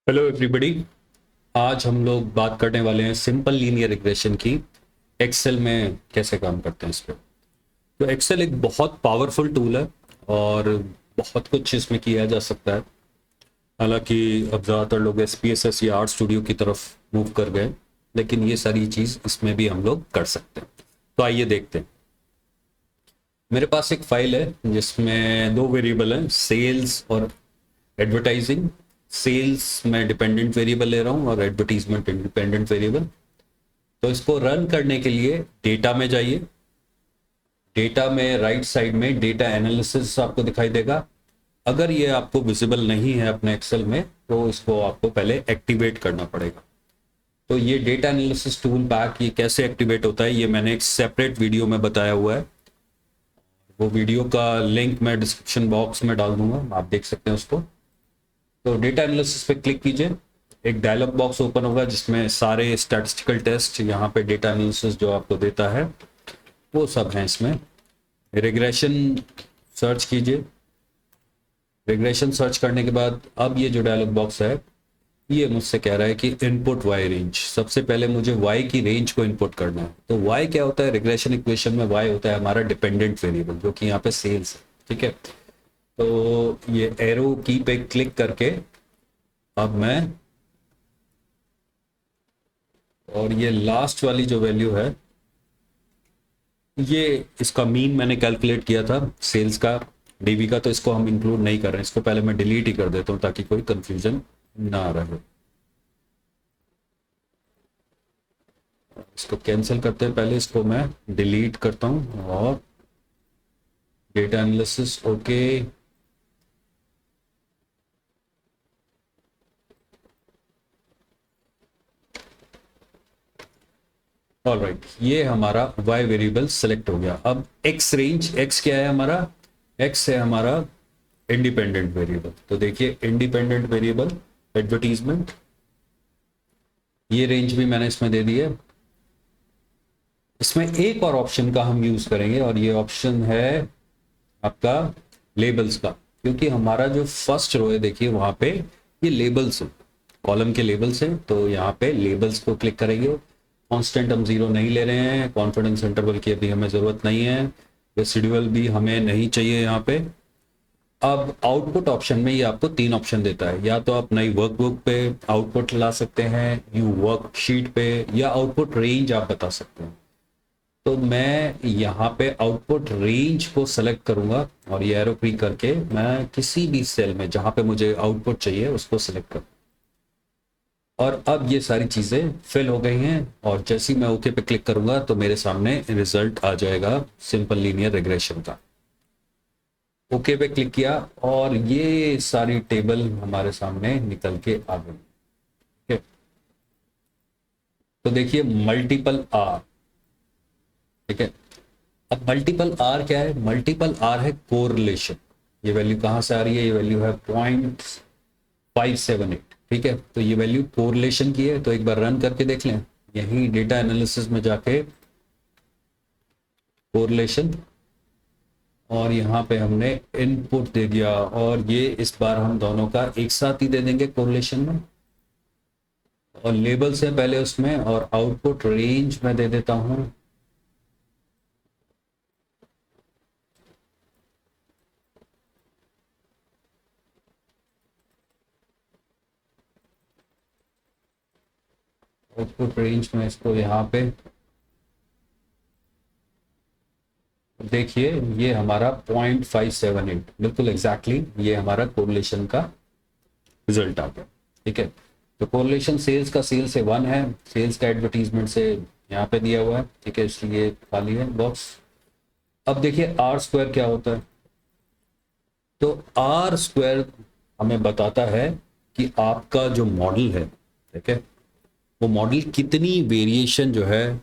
Hello everybody. आज हम लोग बात करने वाले हैं सिंपल लीनियर रिग्रेशन की। एक्सेल में कैसे काम करते हैं इस पे। तो एक्सेल एक बहुत पावरफुल टूल है और बहुत कुछ इसमें किया जा सकता है। हालांकि अब ज़्यादातर लोग एसपीएसएस या आर्ट स्टूडियो की तरफ मूव कर गए, लेकिन ये सारी चीज़ इसमें भी हम लोग कर सकते हैं। तो आइए देखते हैं। मेरे पास एक फाइल है जिसमें दो वेरिएबल हैं, सेल्स और एडवर्टाइजिंग। सेल्स में डिपेंडेंट वेरिएबल ले रहा हूँ और एडवर्टीजमेंट इंडिपेंडेंट वेरिएबल। तो इसको रन करने के लिए डेटा में जाइए। डेटा में राइट साइड में डेटा एनालिसिस आपको दिखाई देगा। अगर ये आपको विजिबल नहीं है अपने एक्सेल में तो इसको आपको पहले एक्टिवेट करना पड़ेगा। तो ये डेटा एनालिसिस टूल पैक ये कैसे एक्टिवेट होता है ये मैंने एक सेपरेट वीडियो में बताया हुआ है। वो वीडियो का लिंक मैं डिस्क्रिप्शन बॉक्स में डाल दूंगा, आप देख सकते हैं उसको। तो डेटा एनालिसिस पे क्लिक कीजिए। एक डायलॉग बॉक्स ओपन होगा जिसमें सारे स्टैटिस्टिकल टेस्ट यहाँ पे डेटा एनालिसिस जो आपको देता है वो सब हैं इसमें। रिग्रेशन सर्च कीजिए। रिग्रेशन सर्च करने के बाद अब ये जो डायलॉग बॉक्स है ये मुझसे कह रहा है कि इनपुट वाई रेंज। सबसे पहले मुझे वाई की रेंज को इनपुट करना है। तो वाई क्या होता है, रिग्रेशन इक्वेशन में वाई होता है हमारा डिपेंडेंट वेरिएबल जो कि यहाँ पे सेल्स है। ठीक है, तो ये एरो की पे क्लिक करके अब मैं, और ये लास्ट वाली जो वैल्यू है ये इसका मीन मैंने कैलकुलेट किया था सेल्स का, डीबी का, तो इसको हम इंक्लूड नहीं कर रहे हैं। इसको पहले मैं डिलीट ही कर देता हूँ ताकि कोई कंफ्यूजन ना रहे। इसको कैंसिल करते हैं, पहले इसको मैं डिलीट करता हूँ और डेटा एनालिसिस ओके। ऑलराइट, ये हमारा y वेरिएबल सेलेक्ट हो गया। अब x रेंज, x क्या है हमारा, x है हमारा इंडिपेंडेंट वेरिएबल। तो देखिए इंडिपेंडेंट वेरिएबल एडवर्टीजमेंट, ये रेंज भी मैंने इसमें दे दी है। इसमें एक और ऑप्शन का हम यूज करेंगे और ये ऑप्शन है आपका लेबल्स का, क्योंकि हमारा जो फर्स्ट रो है देखिए वहां पे ये लेबल्स है, कॉलम के लेबल्स हैं। तो यहाँ पे लेबल्स को क्लिक करेंगे। कांस्टेंट हम 0 नहीं ले रहे हैं, कॉन्फिडेंस इंटरवल की अभी हमें जरूरत नहीं है, रेसिडुअल भी हमें नहीं चाहिए यहाँ पे। अब आउटपुट ऑप्शन में ये आपको 3 ऑप्शन देता है, या तो आप नई वर्कबुक पे आउटपुट ला सकते हैं, यू वर्कशीट पे, या आउटपुट रेंज आप बता सकते हैं। तो मैं यहाँ पे आउटपुट रेंज को सेलेक्ट करूंगा और ये एरो क्लिक करके मैं किसी भी सेल में जहां पे मुझे आउटपुट चाहिए उसको सेलेक्ट करूँ। और अब ये सारी चीजें फिल हो गई हैं और जैसे ही मैं ओके पे क्लिक करूंगा तो मेरे सामने रिजल्ट आ जाएगा सिंपल लीनियर रिग्रेशन का। ओके पे क्लिक किया और ये सारी टेबल हमारे सामने निकल के आ गई। ठीक है, तो देखिए मल्टीपल आर। ठीक है, अब मल्टीपल आर क्या है, मल्टीपल आर है कोरिलेशन। ये वैल्यू कहां से आ रही है, ये वैल्यू है 0.578। ठीक है, तो ये वैल्यू कोरिलेशन की है। तो एक बार रन करके देख लें, यही डेटा एनालिसिस में जाके कोरिलेशन, और यहाँ पे हमने इनपुट दे दिया और ये इस बार हम दोनों का एक साथ ही दे देंगे कोरिलेशन में। और लेबल्स है पहले उसमें, और आउटपुट रेंज में दे देता हूं। आउटपुट रेंज में इसको यहाँ पे देखिए, ये हमारा 0.578 बिल्कुल एग्जैक्टली ये हमारा कोरिलेशन का रिजल्ट आ गया। ठीक है, तो कोरिलेशन सेल्स का सेल से 1 है, सेल्स का एडवर्टीजमेंट से यहाँ पे दिया हुआ है। ठीक है, इसलिए खाली है बॉक्स। अब देखिए आर स्क्वायर क्या होता है। तो आर स्क्वायर हमें बताता है कि आपका जो मॉडल है, ठीक है, वो मॉडल कितनी वेरिएशन जो है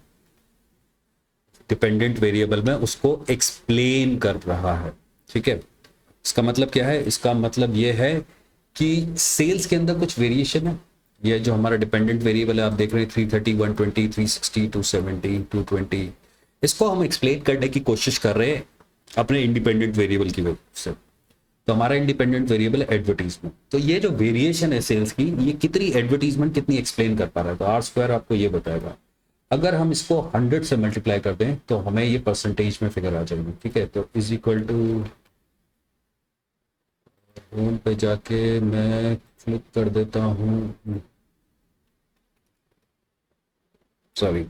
डिपेंडेंट वेरिएबल में उसको एक्सप्लेन कर रहा है। ठीक है, इसका मतलब क्या है, इसका मतलब ये है कि सेल्स के अंदर कुछ वेरिएशन है। ये जो हमारा डिपेंडेंट वेरिएबल है आप देख रहे हैं 330, 120, 360, 270, 220, इसको हम एक्सप्लेन करने की कोशिश कर रहे हैं अपने इंडिपेंडेंट वेरिएबल की वजह से। तो हमारा इंडिपेंडेंट वेरिएबल है एडवर्टीजमेंट। तो ये जो वेरिएशन है सेल्स की, ये कितनी एडवर्टीजमेंट कितनी एक्सप्लेन कर पा रहा है, तो आर स्क्वायर आपको ये बताएगा। अगर हम इसको 100 से मल्टीप्लाई कर दें तो हमें ये परसेंटेज में फिगर आ जाएगी, ठीक है। तो इज इक्वल टू, होम पे जाके मैं क्लिक कर देता हूँ, सॉरी,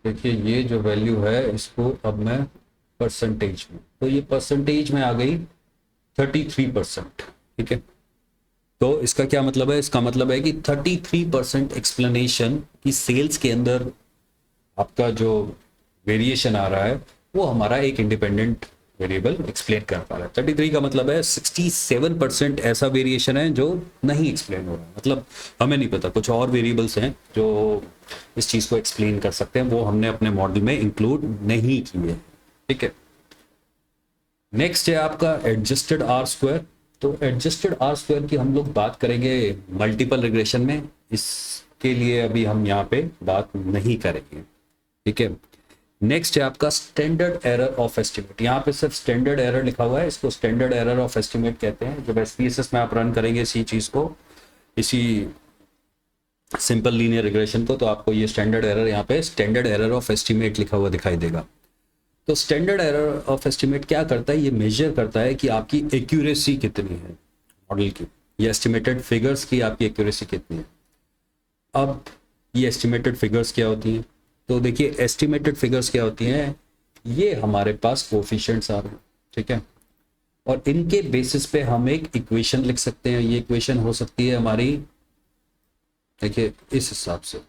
देखिए ये जो वैल्यू है इसको अब मैं परसेंटेज में, तो ये परसेंटेज में आ गई 33%, ठीक है। तो इसका क्या मतलब है, इसका मतलब है कि 33% एक्सप्लेनेशन की सेल्स के अंदर आपका जो वेरिएशन आ रहा है वो हमारा एक इंडिपेंडेंट वेरिएबल एक्सप्लेन कर पा रहा है। 33 का मतलब है 67% ऐसा वेरिएशन है जो नहीं एक्सप्लेन हो रहा है, मतलब हमें नहीं पता, कुछ और वेरिएबल्स हैं जो इस चीज को एक्सप्लेन कर सकते हैं, वो हमने अपने मॉडल में इंक्लूड नहीं किए, ठीक है। नेक्स्ट है आपका एडजस्टेड आर स्क्वायर। तो एडजस्टेड आर स्क्वायर की हम लोग बात करेंगे मल्टीपल रिग्रेशन में, इसके लिए अभी हम यहाँ पे बात नहीं करेंगे, ठीक है। नेक्स्ट है आपका स्टैंडर्ड एरर ऑफ एस्टिमेट। यहाँ पे सिर्फ स्टैंडर्ड एरर लिखा हुआ है, इसको स्टैंडर्ड एरर ऑफ एस्टिमेट कहते हैं। जब एसपीएसएस में आप रन करेंगे इसी चीज को, इसी सिंपल लीनियर रिग्रेशन को, तो आपको ये स्टैंडर्ड एरर, यहाँ पे स्टैंडर्ड एरर ऑफ एस्टिमेट लिखा हुआ दिखाई देगा। तो स्टैंडर्ड एरर ऑफ एस्टिमेट क्या करता है, ये मेजर करता है कि आपकी एक्यूरेसी कितनी है मॉडल की, ये एस्टिमेटेड फिगर्स की आपकी एक्यूरेसी कितनी है। अब ये एस्टिमेटेड फिगर्स क्या होती हैं, तो देखिए एस्टिमेटेड फिगर्स क्या होती हैं, ये हमारे पास कोफिशिएंट्स आ रहे हैं, ठीक है। और इनके बेसिस पे हम एक इक्वेशन लिख सकते हैं। ये इक्वेशन हो सकती है हमारी, देखिए इस हिसाब से,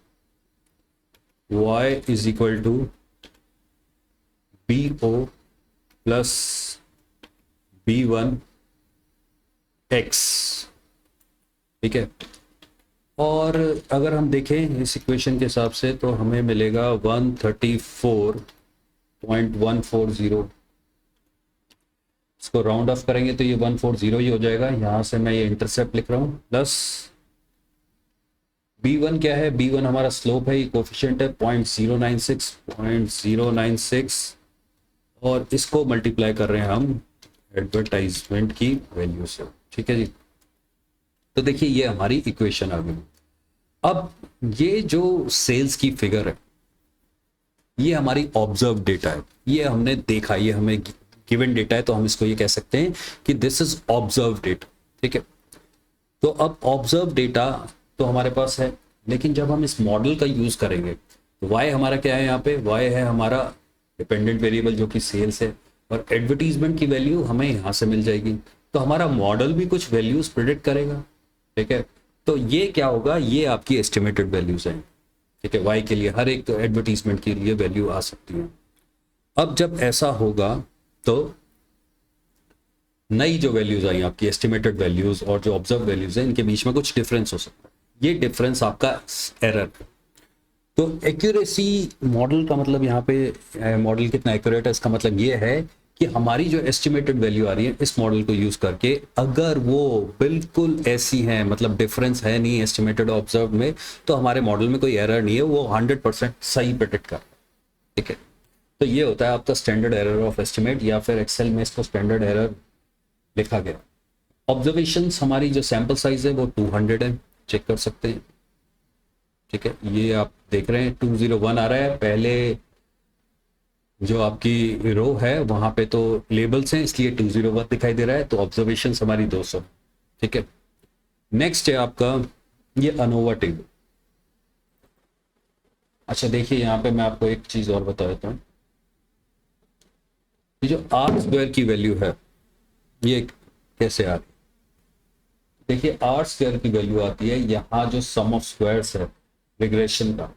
y is equal to B O plus B one X, ठीक है। और अगर हम देखें इस इक्वेशन के हिसाब से तो हमें मिलेगा 134.140, इसको राउंड ऑफ करेंगे तो ये 140 ही हो जाएगा। यहां से मैं ये इंटरसेप्ट लिख रहा हूं, प्लस b1 क्या है, b1 हमारा स्लोप है, ये कोफिशिएंट है 0.096 और इसको मल्टीप्लाई कर रहे हैं हम एडवर्टाइजमेंट की वैल्यू से, ठीक है जी। तो देखिए ये हमारी इक्वेशन आ गई। अब ये जो सेल्स की फिगर है ये हमारी ऑब्जर्व डेटा है, ये हमने देखा, ये हमें गिवन डेटा है, तो हम इसको ये कह सकते हैं कि दिस इज ऑब्जर्व डेटा, ठीक है। तो अब ऑब्जर्व डेटा तो हमारे पास है, लेकिन जब हम इस मॉडल का यूज करेंगे तो y हमारा क्या है, यहाँ पे y है हमारा डिपेंडेंट वेरिएबल जो कि सेल्स है, और एडवर्टीजमेंट की वैल्यू हमें यहाँ से मिल जाएगी। तो हमारा मॉडल भी कुछ वैल्यूज प्रिडिक्ट करेगा, ठीक है। तो ये क्या होगा, ये आपकी एस्टिमेटेड वैल्यूज हैं, ठीक है। y के लिए हर एक एडवर्टीजमेंट के लिए वैल्यू आ सकती है। अब जब ऐसा होगा तो नई जो वैल्यूज आई आपकी एस्टिमेटेड वैल्यूज और जो ऑब्जर्व वैल्यूज है, इनके बीच में कुछ डिफरेंस हो सकता है, ये डिफरेंस आपका एरर। तो एक्यूरेसी मॉडल का मतलब यहाँ पे मॉडल कितना एक्यूरेट है, इसका मतलब ये है कि हमारी जो एस्टिमेटेड वैल्यू आ रही है इस मॉडल को यूज करके, अगर वो बिल्कुल ऐसी है, मतलब डिफरेंस है नहीं एस्टिमेटेड ऑब्जर्व में, तो हमारे मॉडल में कोई एरर नहीं है, वो 100% सही प्रेडिक्ट कर, ठीक है। तो ये होता है आपका स्टैंडर्ड एरर ऑफ एस्टिमेट, या फिर एक्सेल में इसको स्टैंडर्ड एरर लिखा गया। ऑब्जर्वेशंस हमारी जो सैंपल साइज है वो 200 है, चेक कर सकते हैं, ठीक है। ये आप देख रहे हैं 201 आ रहा है, पहले जो आपकी रो है वहां पे तो लेबल्स हैं इसलिए 201 दिखाई दे रहा है, तो ऑब्जर्वेशंस हमारी 200, ठीक है। नेक्स्ट है आपका ये अनोवा टेबल। अच्छा देखिए यहाँ पे मैं आपको एक चीज और बता देता हूँ, ये जो आर स्क्वायर की वैल्यू है ये कैसे आ रही, देखिए आर स्क्वायर की वैल्यू आती है यहाँ जो सम ऑफ स्क्वायर्स है रिग्रेशन का,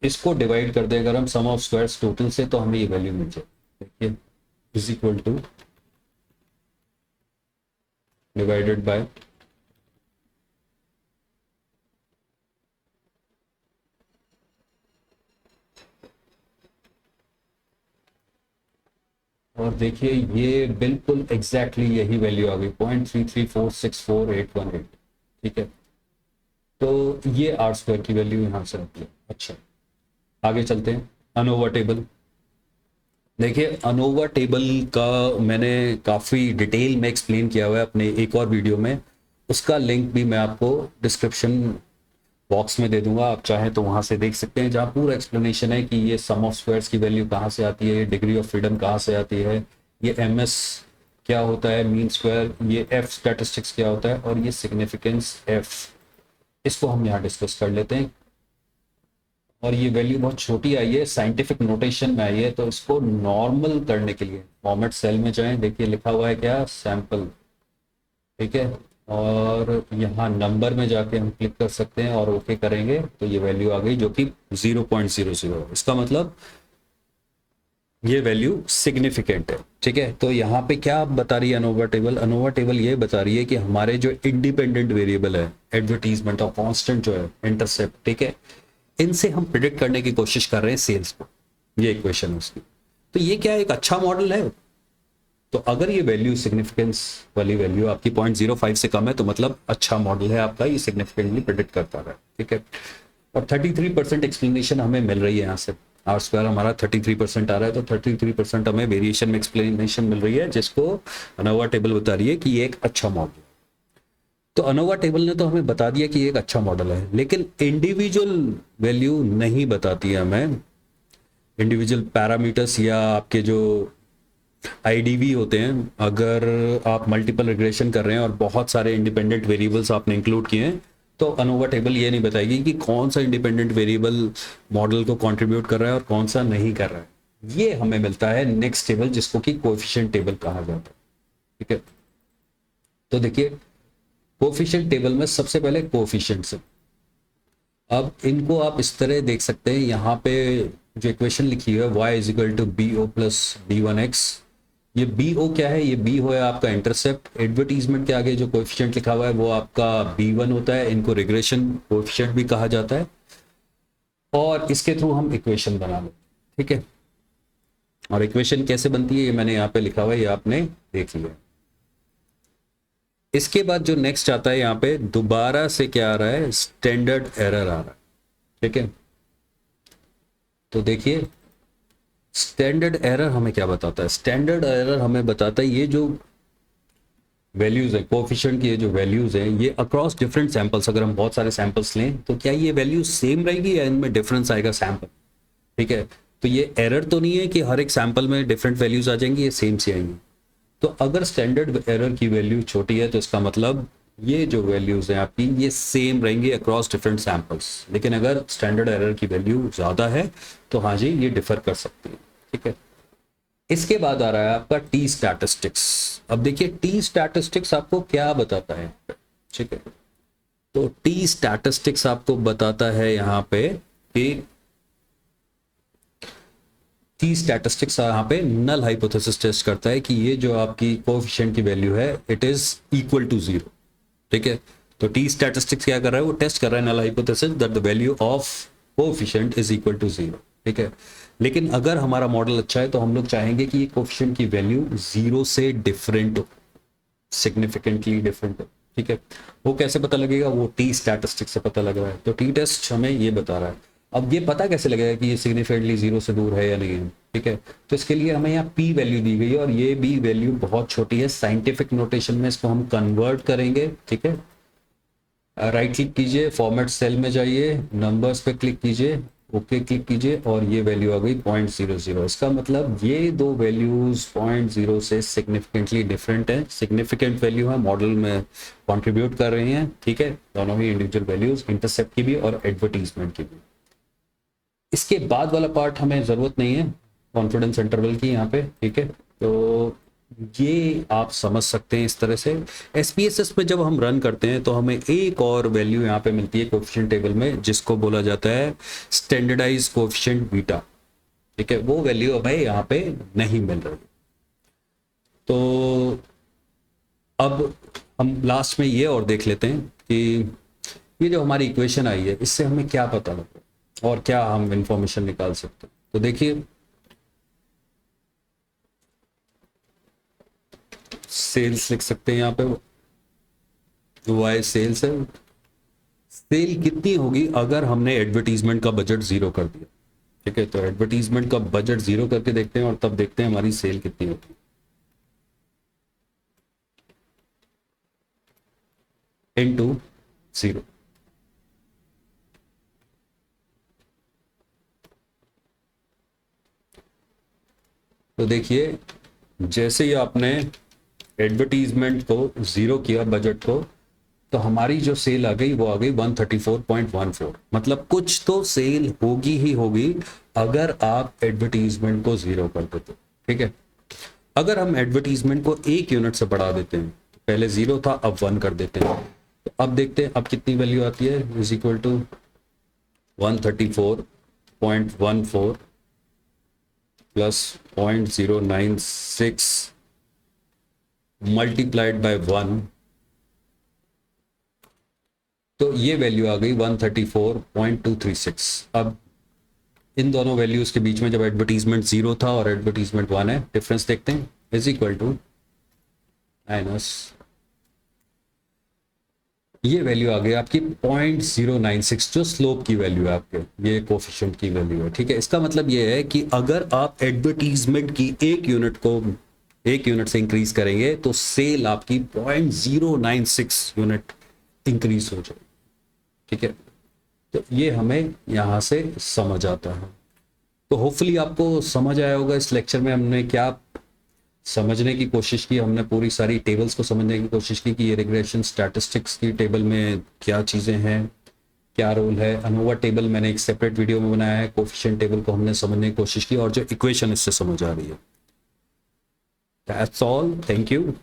इसको डिवाइड कर दे अगर हम सम ऑफ स्क्वायर्स टोटल से, तो हमें ये वैल्यू मिल जाए, देखिए is equal two divided by और देखिए ये बिल्कुल एग्जैक्टली यही वैल्यू आ गई 0.33464818, ठीक है, तो ये आर स्क्वायर की वैल्यू यहाँ से आती है। अच्छा, आगे चलते हैं। ANOVA table. देखिए, अनोवा टेबल का मैंने काफ़ी डिटेल में एक्सप्लेन किया हुआ है अपने एक और वीडियो में, उसका लिंक भी मैं आपको डिस्क्रिप्शन बॉक्स में दे दूंगा, आप चाहें तो वहां से देख सकते हैं, जहाँ पूरा एक्सप्लेनेशन है कि ये सम ऑफ स्क्वायर्स की वैल्यू कहाँ से आती है, ये डिग्री ऑफ फ्रीडम कहाँ से आती है, ये एम एस क्या होता है, मीन स्क्वायर, ये एफ स्टैटिस्टिक्स क्या होता है, और ये सिग्निफिकेंस एफ, इसको हम यहाँ डिस्कस कर लेते हैं। और ये वैल्यू बहुत छोटी आई है, साइंटिफिक नोटेशन में आई है, तो इसको नॉर्मल करने के लिए फॉर्मेट सेल में जाएं, देखिए लिखा हुआ है क्या, सैंपल। ठीक है, और यहाँ नंबर में जाके हम क्लिक कर सकते हैं और ओके करेंगे तो ये वैल्यू आ गई जो कि 0.00। इसका मतलब ये वैल्यू सिग्निफिकेंट है। ठीक है, तो यहाँ पे क्या बता रही है अनोवा टेबल, अनोवा टेबल ये बता रही है कि हमारे जो इंडिपेंडेंट वेरिएबल है, एडवर्टीजमेंट और कांस्टेंट जो है, इंटरसेप्ट, ठीक है, इनसे हम प्रिडिक्ट करने की कोशिश कर रहे हैं सेल्स को। ये इक्वेशन है उसकी। तो ये क्या एक अच्छा मॉडल है? तो अगर ये वैल्यू सिग्निफिकेंस वाली वैल्यू आपकी 0.05 से कम है तो मतलब अच्छा मॉडल है आपका, ये सिग्निफिकेंटली प्रिडिक्ट करता है। ठीक है, और 33% एक्सप्लेनेशन हमें मिल रही है यहाँ से। आर स्क्वायर हमारा 33% आ रहा है, तो 33% हमें वेरिएशन में एक्सप्लेनेशन मिल रही है, जिसको अनोवा टेबल बता रही है कि ये एक अच्छा मॉडल है। तो अनोवा टेबल ने तो हमें बता दिया कि ये एक अच्छा मॉडल है, लेकिन इंडिविजुअल वैल्यू नहीं बताती है हमें। इंडिविजुअल पैरामीटर्स या आपके जो आईडीवी होते हैं, अगर आप मल्टीपल रिग्रेशन कर रहे हैं और बहुत सारे इंडिपेंडेंट वेरिएबल्स आपने इंक्लूड किए हैं, तो अनोवा टेबल ये नहीं बताएगी कि कौन सा इंडिपेंडेंट वेरिएबल मॉडल को कंट्रीब्यूट कर रहा है और कौन सा नहीं कर रहा है। ये हमें मिलता है नेक्स्ट टेबल, जिसको कि कोएफिशिएंट टेबल कहा जाता है। ठीक है, तो देखिए कोएफिशिएंट टेबल में सबसे पहले कोएफिशिएंट्स है। अब इनको आप इस तरह देख सकते हैं, यहाँ पे जो इक्वेशन लिखी हुई है y is equal to B O plus B one X, ये बी ओ क्या है, ये बी हो है आपका इंटरसेप्ट, एडवर्टीजमेंट के आगे जो कोएफिशिएंट लिखा हुआ है वो आपका बी वन होता है, इनको रिग्रेशन कोएफिशिएंट भी कहा जाता है, और इसके थ्रू हम इक्वेशन बना लेते हैं। ठीक है, और इक्वेशन कैसे बनती है ये मैंने यहाँ पे लिखा हुआ है, ये आपने देख लिया। इसके बाद जो नेक्स्ट आता है यहाँ पे दोबारा से क्या आ रहा है, स्टैंडर्ड एरर आ रहा है। ठीक है, तो देखिए स्टैंडर्ड एरर हमें क्या बताता है, स्टैंडर्ड एरर हमें बताता है ये जो वैल्यूज है, कोएफिशिएंट की ये जो वैल्यूज है, ये अक्रॉस डिफरेंट सैंपल्स, अगर हम बहुत सारे सैंपल्स लें तो क्या ये वैल्यू सेम रहेगी या इनमें डिफरेंस आएगा सैंपल। ठीक है, तो ये एरर तो नहीं है कि हर एक सैंपल में डिफरेंट वैल्यूज आ जाएंगी, ये सेम सी आएंगी। तो अगर स्टैंडर्ड एरर की वैल्यू छोटी है तो इसका मतलब ये जो वैल्यूज हैं आपकी ये सेम रहेंगी अक्रॉस डिफरेंट सैंपल्स, लेकिन अगर स्टैंडर्ड एरर की वैल्यू ज़्यादा है तो हाँ जी ये डिफर कर सकती है। ठीक है, इसके बाद आ रहा है आपका टी स्टैटिस्टिक्स। अब देखिए टी स्टैटिस्टिक्स आपको क्या बताता है। ठीक है, तो टी स्टैटिस्टिक्स आपको बताता है यहाँ पे कि टी स्टैटिस्टिक्स यहाँ पे नल हाइपोथेसिस टेस्ट करता है कि ये जो आपकी कोएफिशिएंट की वैल्यू है it is equal to zero. ठीक है, तो टी स्टैटिस्टिक्स क्या कर रहा है, वो टेस्ट कर रहा है null hypothesis that the value of coefficient is equal to zero. ठीक है, लेकिन अगर हमारा मॉडल अच्छा है तो हम लोग चाहेंगे कि कोएफिशिएंट की वैल्यू जीरो से डिफरेंट हो, सिग्निफिकेंटली डिफरेंट हो। ठीक है, वो कैसे पता लगेगा, वो टी स्टैटिस्टिक्स से पता लग रहा है, तो टी टेस्ट हमें ये बता रहा है। अब ये पता कैसे लगेगा कि ये सिग्निफिकेंटली जीरो से दूर है या नहीं है। ठीक है, तो इसके लिए हमें यहाँ पी वैल्यू दी गई है और ये भी वैल्यू बहुत छोटी है, साइंटिफिक नोटेशन में इसको हम कन्वर्ट करेंगे। ठीक है, राइट क्लिक कीजिए, फॉर्मेट सेल में जाइए, नंबर्स पे क्लिक कीजिए, ओके क्लिक कीजिए, और ये वैल्यू आ गई 0.00। इसका मतलब ये दो वैल्यूज 0.0 से सिग्निफिकेंटली डिफरेंट है, सिग्निफिकेंट वैल्यू है, मॉडल में कंट्रीब्यूट कर रही हैं। ठीक है, दोनों ही इंडिविजुअल वैल्यूज, इंटरसेप्ट की भी और एडवर्टीजमेंट की भी। इसके बाद वाला पार्ट हमें जरूरत नहीं है कॉन्फिडेंस इंटरवल की यहाँ पे। ठीक है, तो ये आप समझ सकते हैं इस तरह से। एसपीएसएस में जब हम रन करते हैं तो हमें एक और वैल्यू यहाँ पे मिलती है कोएफिशिएंट टेबल में, जिसको बोला जाता है स्टैंडर्डाइज कोएफिशिएंट बीटा। ठीक है, वो वैल्यू हमें यहाँ पे नहीं मिल रही। तो अब हम लास्ट में ये और देख लेते हैं कि ये जो हमारी इक्वेशन आई है इससे हमें क्या पता लगता है और क्या हम इंफॉर्मेशन निकाल सकते हैं। तो देखिए सेल्स लिख सकते हैं यहाँ पे, वाई सेल्स है। सेल कितनी होगी अगर हमने एडवर्टीजमेंट का बजट जीरो कर दिया? ठीक है, तो एडवर्टीजमेंट का बजट जीरो करके देखते हैं और तब देखते हैं हमारी सेल कितनी होती है। Into zero. तो देखिए, जैसे ही आपने एडवर्टीजमेंट को जीरो किया बजट को, तो हमारी जो सेल आ गई वो आ गई 134.14। मतलब कुछ तो सेल होगी ही होगी अगर आप एडवर्टीजमेंट को जीरो कर देते। ठीक है, अगर हम एडवर्टीजमेंट को 1 यूनिट से बढ़ा देते हैं, तो पहले जीरो था अब 1 कर देते हैं, तो अब देखते हैं अब कितनी वैल्यू आती है। Is equal to 134.14 plus 0.096 multiplied by 1, तो ये वैल्यू आ गई 134.236। अब इन दोनों वैल्यूज के बीच में जब एडवर्टीजमेंट जीरो था और एडवर्टीजमेंट 1 है, डिफरेंस देखते हैं। इज इक्वल टू माइनस, ये वैल्यू आ गई आपकी 0.096, जो स्लोप की वैल्यू है आपके, ये कोफिशिएंट की वैल्यू है। ठीक है, इसका मतलब ये है कि अगर आप एडवर्टीजमेंट की 1 यूनिट को 1 यूनिट से इंक्रीज करेंगे तो सेल आपकी 0.096 यूनिट इंक्रीज हो जाएगी। ठीक है, तो ये हमें यहाँ से समझ आता है। तो होपफुली आपको समझ आया होगा इस लेक्चर में हमने क्या समझने की कोशिश की। हमने पूरी सारी टेबल्स को समझने की कोशिश की कि ये रिग्रेशन स्टैटिस्टिक्स की टेबल में क्या चीज़ें हैं, क्या रोल है। अनोवा टेबल मैंने एक सेपरेट वीडियो में बनाया है, कोफिशिएंट टेबल को हमने समझने की कोशिश की और जो इक्वेशन इससे समझ आ रही है। That's all, thank you.